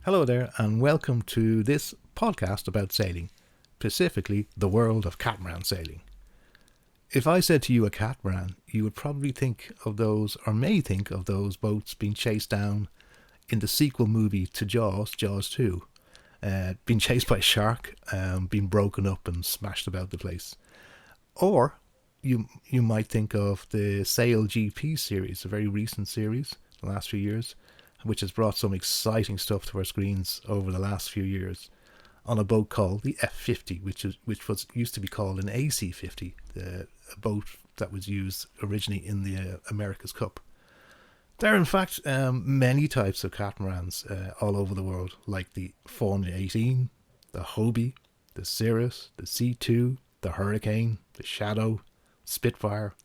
Hello there, and welcome to this podcast about sailing, specifically the world of catamaran sailing. If I said to you a catamaran, you would probably think of those, or may think of those boats being chased down in the sequel movie to Jaws, Jaws 2, being chased by a shark, being broken up and smashed about the place. Or you might think of the Sail GP series, a very recent series, the last few years, which has brought some exciting stuff to our screens over the last few years, on a boat called the F50, which used to be called an AC50, a boat that was used originally in the America's Cup. There are in fact many types of catamarans all over the world, like the Formula 18, the Hobie, the Cirrus, the C2, the Hurricane, the Shadow, Spitfire,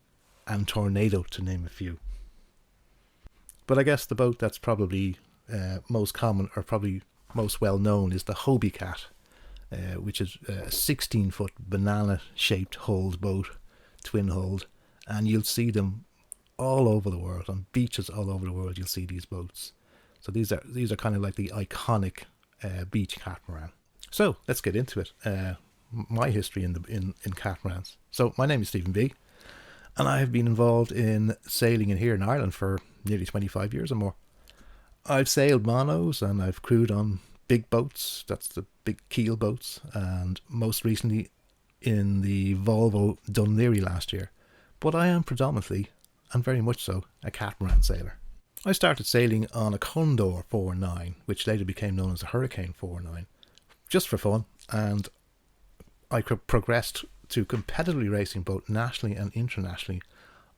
and Tornado, to name a few. But I guess the boat that's probably most common, or probably most well known, is the Hobie Cat, which is a 16-foot banana-shaped hulled boat, twin-hulled, and you'll see them all over the world, on beaches all over the world. You'll see these boats. So these are kind of like the iconic beach catamaran. So let's get into it. My history in catamarans. So my name is Stephen B, and I have been involved in sailing in here in Ireland for nearly 25 years or more. I've sailed monos and I've crewed on big boats, that's the big keel boats, and most recently in the Volvo Dunleary last year. But I am predominantly, and very much so, a catamaran sailor. I started sailing on a Condor 4.9, which later became known as a Hurricane 4.9, just for fun, and I progressed to competitively racing both nationally and internationally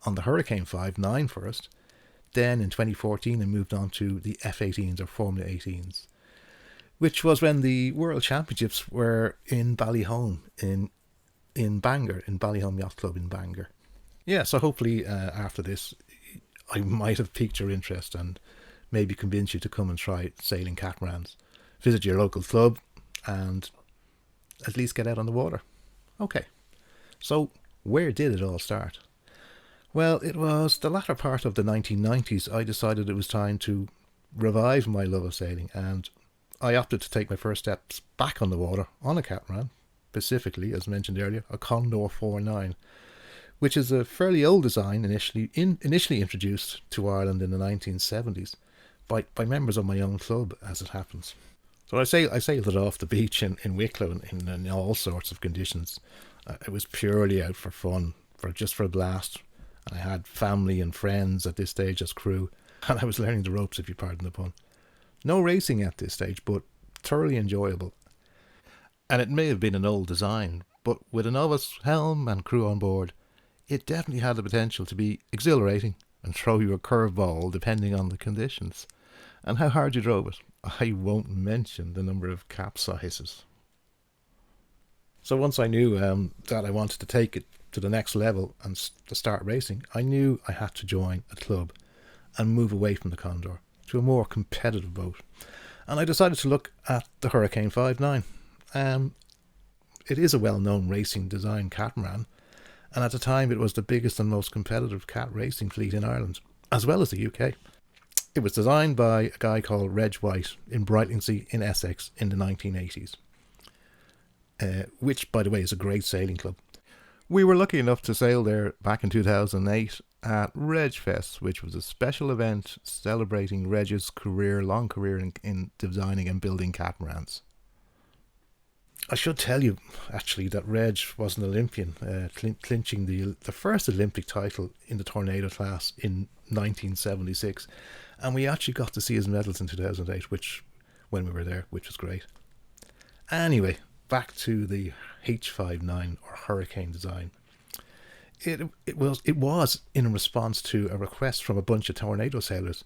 on the Hurricane 5.9 first. Then in 2014 I moved on to the F18s, or Formula 18s, which was when the World Championships were in Ballyholme in Bangor, in Ballyholme Yacht Club in Bangor. Yeah, so hopefully after this I might have piqued your interest and maybe convince you to come and try sailing catamarans. Visit your local club and at least get out on the water. Okay, so where did it all start? Well, it was the latter part of the 1990s I decided it was time to revive my love of sailing, and I opted to take my first steps back on the water on a catamaran, specifically, as mentioned earlier, a Condor 4.9, which is a fairly old design initially introduced to Ireland in the 1970s by members of my own club, as it happens. So I sailed it off the beach in Wicklow in all sorts of conditions. It was purely out for fun, for a blast. And I had family and friends at this stage as crew, and I was learning the ropes, if you pardon the pun. No racing at this stage, but thoroughly enjoyable. And it may have been an old design, but with a novice helm and crew on board, it definitely had the potential to be exhilarating and throw you a curveball depending on the conditions and how hard you drove it. I won't mention the number of capsizes. So once I knew that I wanted to take it to the next level and to start racing, I knew I had to join a club and move away from the Condor to a more competitive boat. And I decided to look at the Hurricane 5.9. It is a well-known racing design catamaran, and at the time it was the biggest and most competitive cat racing fleet in Ireland, as well as the UK. It was designed by a guy called Reggie White in Brightlingsea in Essex in the 1980s, which, by the way, is a great sailing club. We were lucky enough to sail there back in 2008 at Reg Fest, which was a special event celebrating Reg's long career in designing and building catamarans. I should tell you, actually, that Reg was an Olympian, clinching the first Olympic title in the Tornado class in 1976, and we actually got to see his medals in 2008, when we were there, which was great. Anyway, back to the H59 or Hurricane design. It was in response to a request from a bunch of Tornado sailors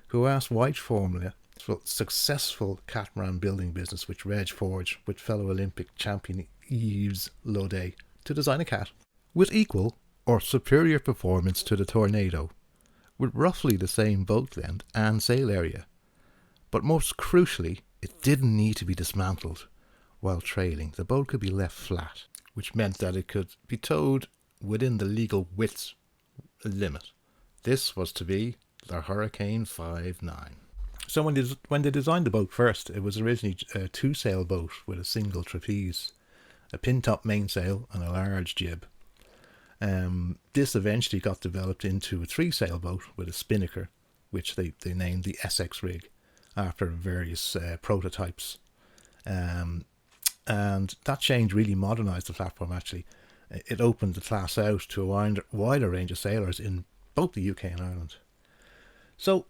who asked White Formula, for successful catamaran building business which Reg forged with fellow Olympic champion Yves Laudet, to design a cat with equal or superior performance to the Tornado, with roughly the same boat length and sail area. But most crucially, it didn't need to be dismantled while trailing. The boat could be left flat, which meant that it could be towed within the legal width limit. This was to be the Hurricane 5.9. So when they designed the boat first, it was originally a two-sail boat with a single trapeze, a pin-top mainsail, and a large jib. This eventually got developed into a three-sail boat with a spinnaker, which they named the Essex rig, after various prototypes. And that change really modernised the platform, actually. It opened the class out to a wider range of sailors in both the UK and Ireland. So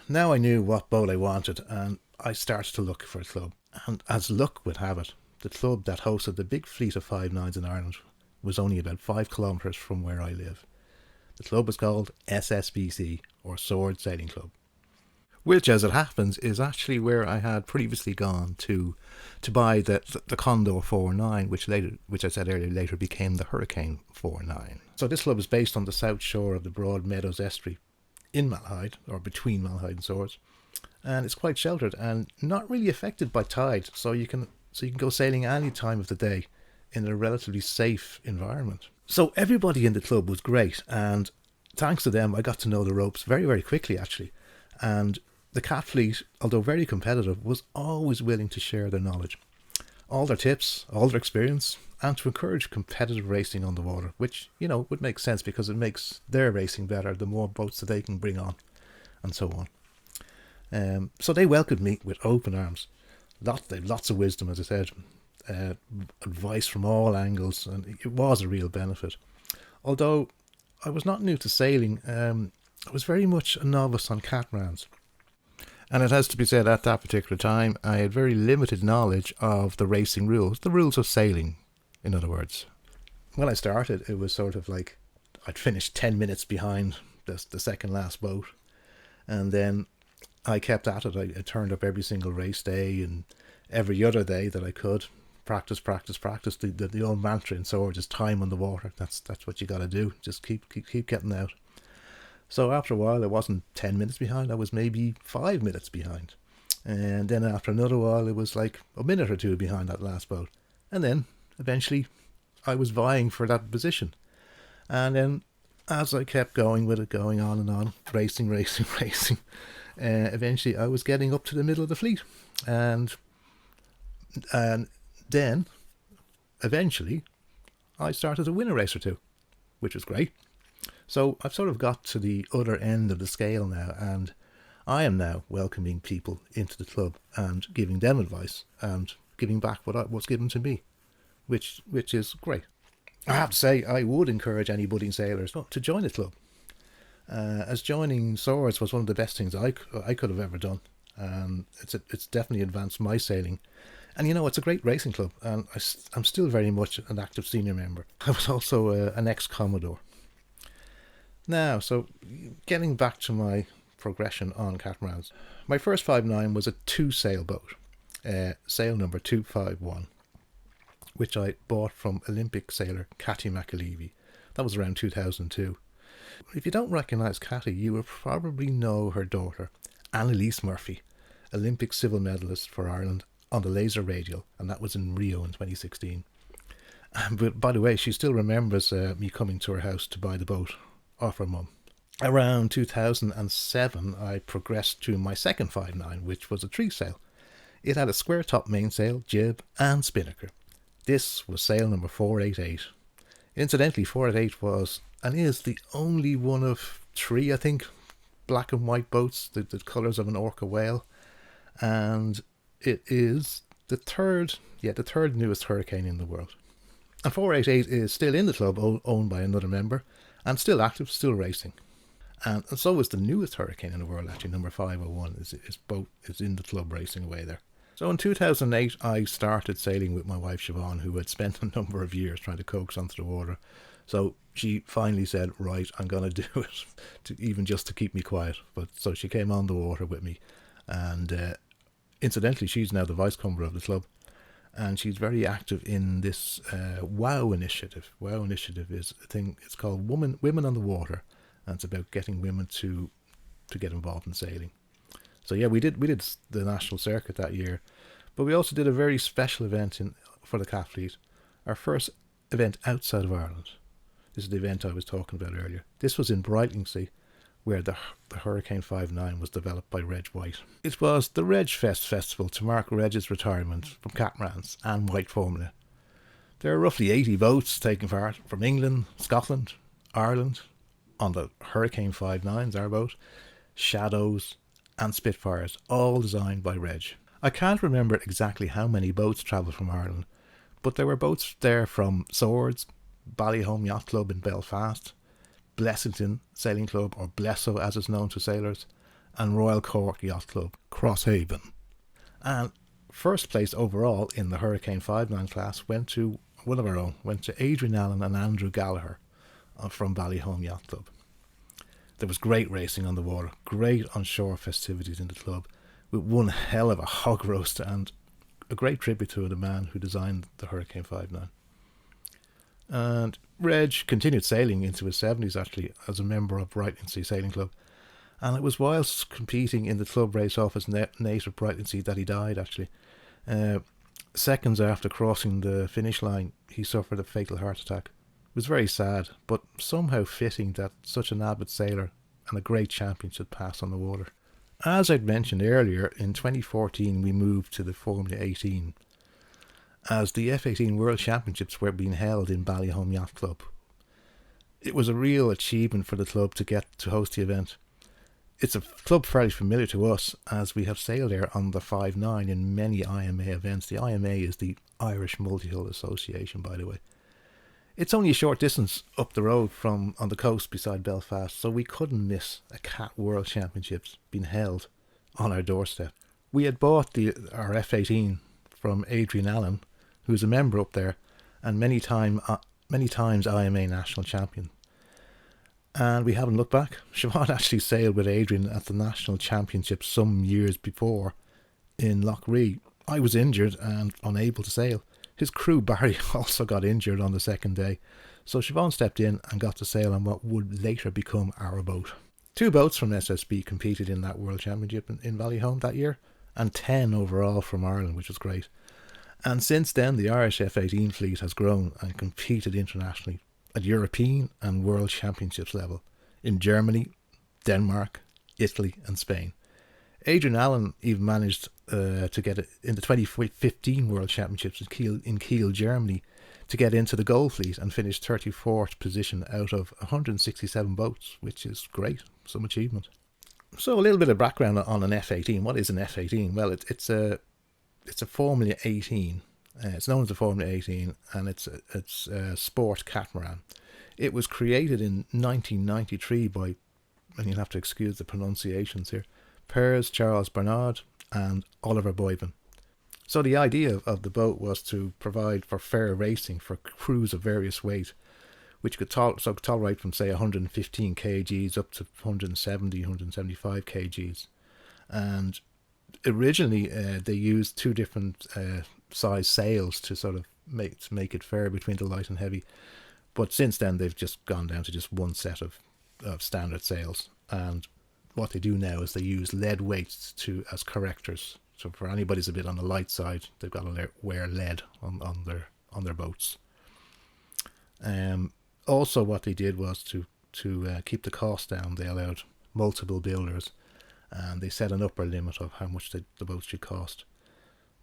now I knew what boat I wanted, and I started to look for a club. And as luck would have it, the club that hosted the big fleet of 5.9s in Ireland was only about 5 kilometres from where I live. The club was called SSBC, or Sword Sailing Club, which, as it happens, is actually where I had previously gone to buy the Condor 4.9, which I said earlier later became the Hurricane 4.9. So this club is based on the south shore of the Broad Meadows estuary in Malahide, or between Malahide and Swords, and it's quite sheltered and not really affected by tide, so you can go sailing any time of the day in a relatively safe environment. So everybody in the club was great, and thanks to them I got to know the ropes very, very quickly, actually. And the Cat fleet, although very competitive, was always willing to share their knowledge, all their tips, all their experience, and to encourage competitive racing on the water, which, would make sense because it makes their racing better the more boats that they can bring on, and so on. So they welcomed me with open arms. Lots of wisdom, as I said, advice from all angles, and it was a real benefit. Although I was not new to sailing, I was very much a novice on catamarans. And it has to be said, at that particular time, I had very limited knowledge of the racing rules, the rules of sailing, in other words. When I started, it was sort of like I'd finished 10 minutes behind the second last boat. And then I kept at it. I turned up every single race day and every other day that I could. Practice. The old mantra in Swords is time on the water. That's what you got to do. Just keep getting out. So after a while, I wasn't 10 minutes behind. I was maybe 5 minutes behind. And then after another while, it was like a minute or two behind that last boat. And then eventually I was vying for that position. And then as I kept going with it, going on and on, racing, eventually I was getting up to the middle of the fleet. And then eventually I started to win a race or two, which was great. So I've sort of got to the other end of the scale now, and I am now welcoming people into the club and giving them advice and giving back what's given to me, which is great. I have to say, I would encourage any budding sailors to join the club, as joining Swords was one of the best things I could have ever done. It's definitely advanced my sailing. And it's a great racing club, and I'm still very much an active senior member. I was also an ex-Commodore. Now, so getting back to my progression on catamarans. My first 5.9 was a two-sail boat, sail number 251, which I bought from Olympic sailor Catty McAlevey. That was around 2002. If you don't recognise Catty, you will probably know her daughter, Annalise Murphy, Olympic civil medalist for Ireland on the laser radial, and that was in Rio in 2016. But by the way, she still remembers me coming to her house to buy the boat off her mum. Around 2007, I progressed to my second 5.9, which was a three-sail. It had a square top mainsail, jib, and spinnaker. This was sail number 488. Incidentally, 488 was and is the only one of 3, I think, black and white boats, the colours of an orca whale, and it is the third newest Hurricane in the world. And 488 is still in the club, owned by another member, and still active, still racing. And so is the newest Hurricane in the world, actually, number 501, is in the club racing away there. So in 2008, I started sailing with my wife Siobhan, who had spent a number of years trying to coax onto the water. So she finally said, right, I'm going to do it, even just to keep me quiet. But so she came on the water with me. And incidentally, she's now the vice comber of the club. And she's very active in this WOW initiative. WOW initiative is a thing, it's called Women on the Water. And it's about getting women to get involved in sailing. So yeah, we did the national circuit that year, but we also did a very special event for the Cat Fleet, our first event outside of Ireland. This is the event I was talking about earlier. This was in Brightlingsea, where the Hurricane 5.9 was developed by Reggie White. It was the Reg Fest festival to mark Reg's retirement from catamarans and white formula. There are roughly 80 boats taking part from England, Scotland, Ireland on the Hurricane 5.9s, our boat, Shadows and Spitfires, all designed by Reg. I can't remember exactly how many boats travelled from Ireland, but there were boats there from Swords, Ballyholme Yacht Club in Belfast, Blessington Sailing Club, or Blesso as it's known to sailors, and Royal Cork Yacht Club, Crosshaven. And first place overall in the Hurricane 5.9 class went to one of our own, went to Adrian Allen and Andrew Gallagher from Ballyholme Yacht Club. There was great racing on the water, great on-shore festivities in the club, with one hell of a hog roast and a great tribute to the man who designed the Hurricane 5.9. And Reg continued sailing into his 70s actually as a member of Brightlingsea Sailing Club, and it was whilst competing in the club race off his native Brightlingsea that he died actually. Seconds after crossing the finish line, he suffered a fatal heart attack. It was very sad, but somehow fitting that such an avid sailor and a great champion should pass on the water. As I'd mentioned earlier, in 2014 we moved to the Formula 18, as the F18 World Championships were being held in Ballyholme Yacht Club. It was a real achievement for the club to get to host the event. It's a club fairly familiar to us, as we have sailed there on the 5.9 in many IMA events. The IMA is the Irish Multi-Hull Association, by the way. It's only a short distance up the road from on the coast beside Belfast, so we couldn't miss a Cat World Championships being held on our doorstep. We had bought our F18 from Adrian Allen, who's a member up there, and many times IMA national champion. And we haven't looked back. Siobhan actually sailed with Adrian at the national championships some years before in Lough Ree. I was injured and unable to sail. His crew, Barry, also got injured on the second day, so Siobhan stepped in and got to sail on what would later become our boat. 2 boats from SSB competed in that World Championship in Ballyholme that year, and 10 overall from Ireland, which was great. And since then, the Irish F18 fleet has grown and competed internationally at European and World Championships level in Germany, Denmark, Italy and Spain. Adrian Allen even managed to get it in the 2015 World Championships in Kiel, Germany, to get into the gold fleet and finish 34th position out of 167 boats, which is great, some achievement. So a little bit of background on an F18. What is an F18? Well, it's a Formula 18. It's known as the Formula 18, and it's a sport catamaran. It was created in 1993 by, and you'll have to excuse the pronunciations here, Piers Charles Bernard and Oliver Boyven. So the idea of the boat was to provide for fair racing for crews of various weight, which could tolerate from say 115 kgs up to 170, 175 kgs. And originally they used 2 different size sails to sort of make it fair between the light and heavy. But since then they've just gone down to just one set of standard sails, and what they do now is they use lead weights as correctors. So for anybody who's a bit on the light side, they've got to wear lead on their boats. Also what they did was to keep the cost down. They allowed multiple builders, and they set an upper limit of how much the boats should cost.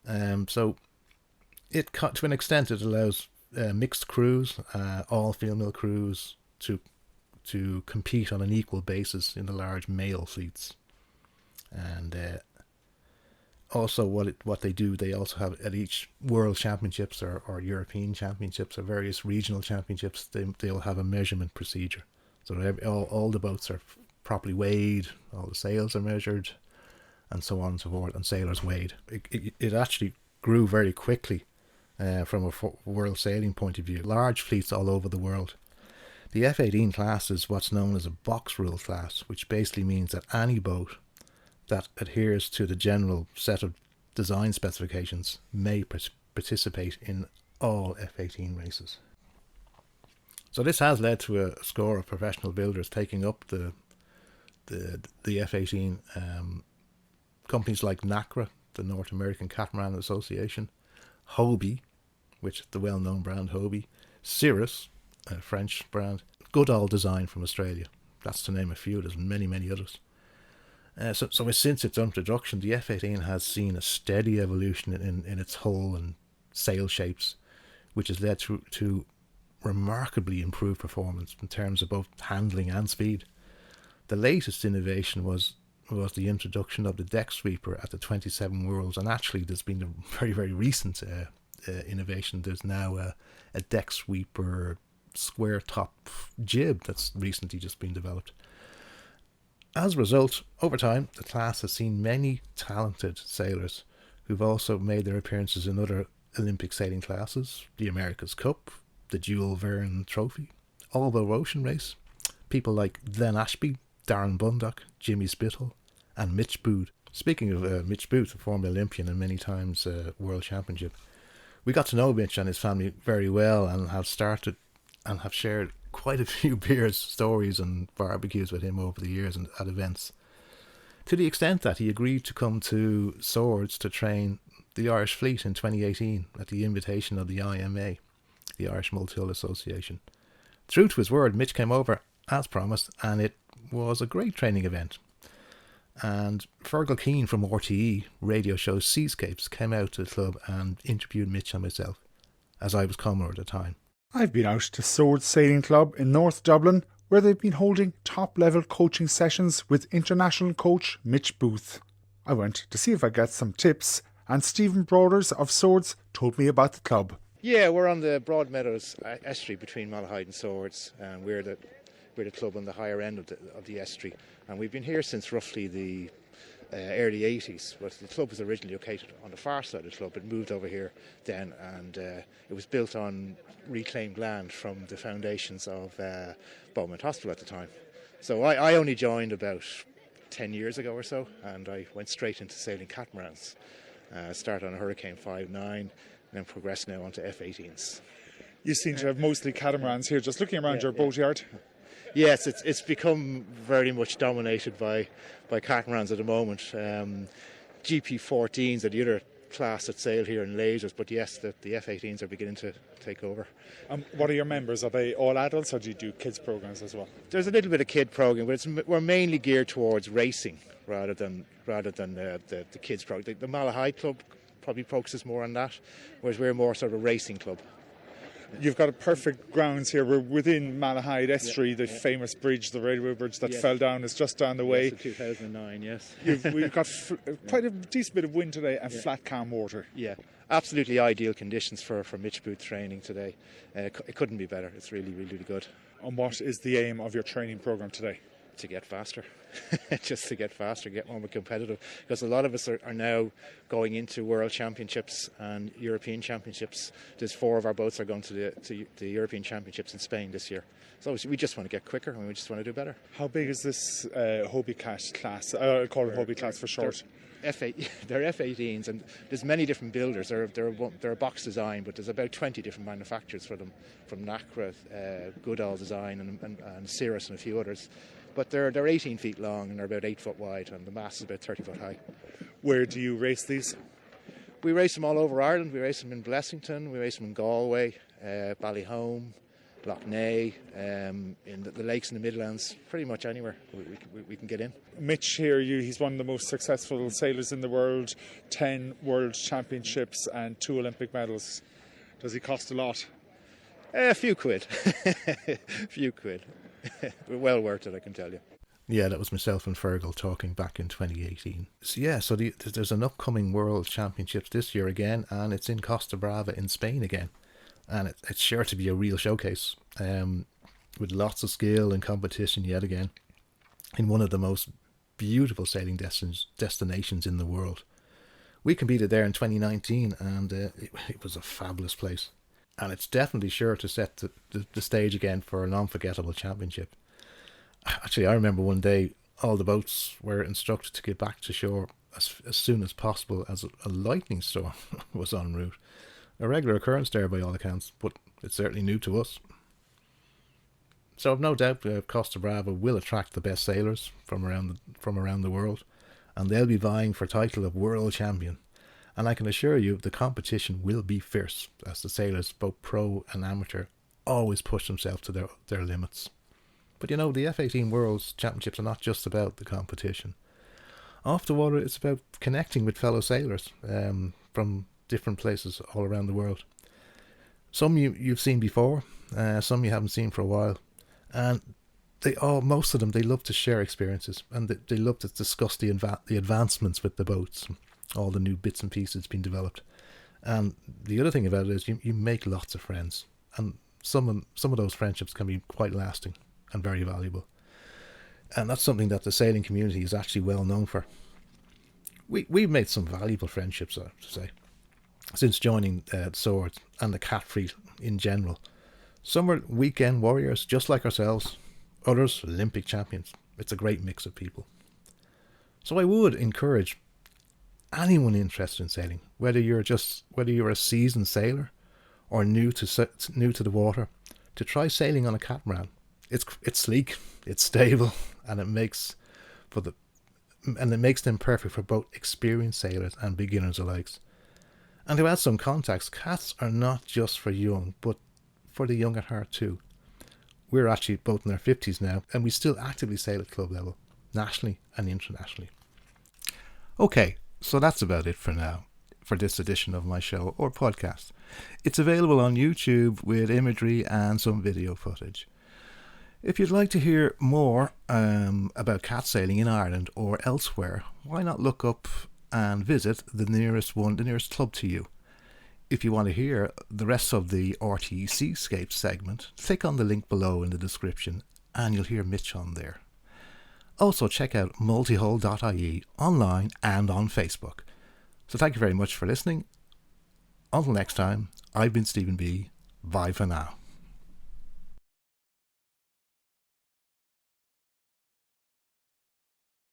So it, to an extent, it allows mixed crews, all female crews, to compete on an equal basis in the large male fleets. And also what they do, they also have at each World Championships or European Championships or various regional championships, they'll have a measurement procedure. So all the boats are properly weighed, all the sails are measured, and so on and so forth, and sailors weighed. It actually grew very quickly from a world sailing point of view. Large fleets all over the world. The F18 class is what's known as a box rule class, which basically means that any boat that adheres to the general set of design specifications may participate in all F18 races. So this has led to a score of professional builders taking up the F18. Companies like NACRA, the North American Catamaran Association, Hobie, which is the well-known brand Hobie, Cirrus, a French brand, Goodall Design from Australia. That's to name a few. There's many, many others. So since its introduction, the F-18 has seen a steady evolution in its hull and sail shapes, which has led to remarkably improved performance in terms of both handling and speed. The latest innovation was the introduction of the deck sweeper at the 27 Worlds, and actually there's been a very, very recent innovation. There's now a deck sweeper square top jib that's recently just been developed. As a result, over time, the class has seen many talented sailors who've also made their appearances in other Olympic sailing classes, the America's Cup, the Jules Verne Trophy, All-Boat Ocean Race. People like Glenn Ashby, Darren Bundock, Jimmy Spittle, and Mitch Booth. Speaking of Mitch Booth, a former Olympian and many times World Championship, we got to know Mitch and his family very well and have shared quite a few beers, stories and barbecues with him over the years and at events, to the extent that he agreed to come to Swords to train the Irish fleet in 2018 at the invitation of the IMA, the Irish Multi-Hull Association. True to his word, Mitch came over as promised, and it was a great training event. And Fergal Keane from RTE radio show Seascapes came out to the club and interviewed Mitch and myself, as I was Commodore at the time. I've been out to Swords Sailing Club in North Dublin, where they've been holding top-level coaching sessions with international coach Mitch Booth. I went to see if I got some tips, and Stephen Broders of Swords told me about the club. Yeah, we're on the Broadmeadows estuary between Malahide and Swords, and we're the club on the higher end of the estuary, and we've been here since roughly the early 80s. But the club was originally located on the far side of the club. It moved over here then, and it was built on reclaimed land from the foundations of Beaumont Hospital at the time. So I only joined about 10 years ago or so, and I went straight into sailing catamarans. Started on a Hurricane 5.9, and then progressed now onto F-18s. You seem to have mostly catamarans here, just looking around your boatyard. Yes, it's become very much dominated by catamarans at the moment. GP14s are the other class that sail here in lasers, but yes, the F-18s are beginning to take over. What are your members? Are they all adults, or do you do kids programs as well? There's a little bit of kid program, but we're mainly geared towards racing rather than the kids program. The Malahide Club probably focuses more on that, whereas we're more sort of a racing club. You've got a perfect grounds here. We're within Malahide Estuary, the famous bridge, the railway bridge that fell down is just down the way. Yes, 2009, yes. We've got quite a decent bit of wind today and flat, calm water. Yeah, absolutely ideal conditions for Mitch Booth training today. It couldn't be better. It's really, really, really good. And what is the aim of your training programme today? To get faster, just to get faster, get more competitive, because a lot of us are now going into World Championships and European Championships. There's 4 of our boats are going to the European Championships in Spain this year. So we just want to get quicker and we just want to do better. How big is this Hobie Cat class? I call it Hobie class for short. They're F-18s, and there's many different builders. They're a box design, but there's about 20 different manufacturers for them, from Nacra, Goodall Design, and Cirrus, and a few others. But they're 18 feet long and they're about 8 foot wide, and the mast is about 30 foot high. Where do you race these? We race them all over Ireland. We race them in Blessington, we race them in Galway, Ballyholme, Loughney, in the lakes in the Midlands, pretty much anywhere we can get in. Mitch here, he's one of the most successful sailors in the world, 10 World Championships and 2 Olympic medals. Does he cost a lot? A few quid. Few quid. Well worth it, I can tell you. Yeah, that was myself and Fergal talking back in 2018. So there's an upcoming World Championships this year again, and it's in Costa Brava in Spain again. And it's sure to be a real showcase, with lots of skill and competition yet again, in one of the most beautiful sailing destinations in the world. We competed there in 2019, and it was a fabulous place. And it's definitely sure to set the stage again for an unforgettable championship. Actually, I remember one day all the boats were instructed to get back to shore as soon as possible, as a lightning storm was en route. A regular occurrence there by all accounts, but it's certainly new to us. So I've no doubt Costa Brava will attract the best sailors from around the world, and they'll be vying for title of world champion. And I can assure you the competition will be fierce, as the sailors, both pro and amateur, always push themselves to their limits. But you know, the F-18 World Championships are not just about the competition. Off the water, it's about connecting with fellow sailors from different places all around the world. Some you've seen before, some you haven't seen for a while, and most of them, they love to share experiences, and they love to discuss the advancements with the boats, all the new bits and pieces being developed. And the other thing about it is you make lots of friends, and some of those friendships can be quite lasting and very valuable. And that's something that the sailing community is actually well known for. We've made some valuable friendships, I have to say, since joining Swords and the cat fleet in general. Some are weekend warriors just like ourselves, others Olympic champions. It's a great mix of people. So I would encourage anyone interested in sailing, whether you're a seasoned sailor or new to the water, to try sailing on a catamaran. It's sleek, it's stable, and it makes them perfect for both experienced sailors and beginners alike. And to add some context, cats are not just for young, but for the young at heart too. We're actually both in our 50s now, and we still actively sail at club level, nationally and internationally. Okay, so that's about it for now, for this edition of my show or podcast. It's available on YouTube with imagery and some video footage. If you'd like to hear more about cat sailing in Ireland or elsewhere, why not look up and visit the nearest club to you. If you want to hear the rest of the RTE Seascapes segment, click on the link below in the description and you'll hear Mitch on there. Also check out multihull.ie online and on Facebook. So thank you very much for listening. Until next time, I've been Stephen B. Bye for now.